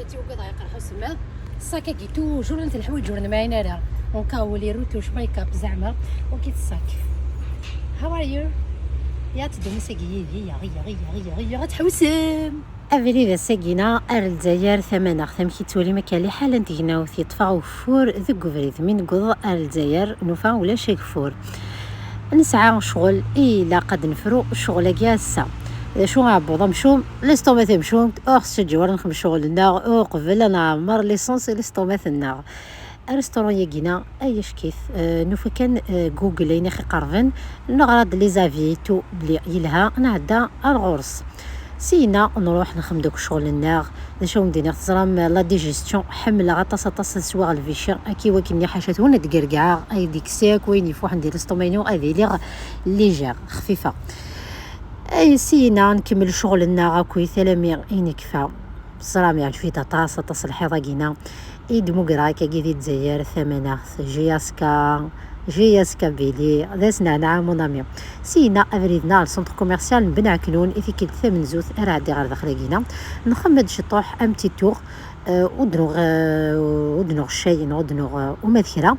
تي وكذا يقرحوا سماد الساك كي توجور انت الحوايج ورنا معانا راه ونكاولي روتوش ميك اب زعما وكيت الساك. هاو ار يو يا تدوم ساقي هي غتحوسم افريدا ساقينا الجزائر ثمنة ثمكي تولي مكالي حالا تينا وثي طفاو فور ذك فريد من قضاء الجزائر نوفا ولا شيك فور نسعى شغل إلا قد نفرو شغل جاسة شو عبوضة مشوم لستومات مشوم أخس جوار نخم شغل النار أو قبل أنا عمر ليسونس لستومات النار ريستورون يجينا ايش كيف نوفا كان جوجل لين اخي قرفن نغرض لي زافي تو بلي يلها نعدا الغرس سينا نروح نخدم دوك شغل النار شو ندير تزرم لا ديجيستيون حمله غطاس سواغ الفيشر اكي وكني حاشات هنا تقرقع اي ديك ساك وين يفوح ندير ستومينو هذه لي جير خفيفه اي سينا نكمل شغل النار كوي 300 ينكفى الصرام يعني في طاس الحيطه كينا ايد مقراكا كي تزير ثمنة جياسكا بيلي داسنا نعم مونامي سينا افريدنا السونتر كوميرسيال بن عكنون اذا كنت ثمن زوث راه غير داخل نخمد شطوح ام تي تور ودنوغ الشاي ودنوغ ومذكره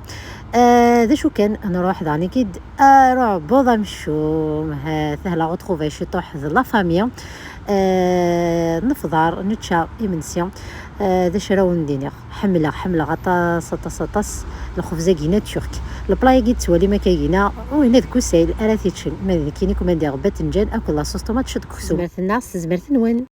ذا شو كان نروح داني كيد روح بوضا مشوم هذا لا غتروفي شطوح لا فاميا نفضار نتشا ايمنسيون ذا شراو ندير حمله غطاس الخبزه كينا ترك البلاي كي تولي ما كاينه وهنا ذكو سايل ارا تيتشن ما كاينكم ندير باذنجان اكل لاصوص طوماط شد كسو زمرت الناس زمرت نون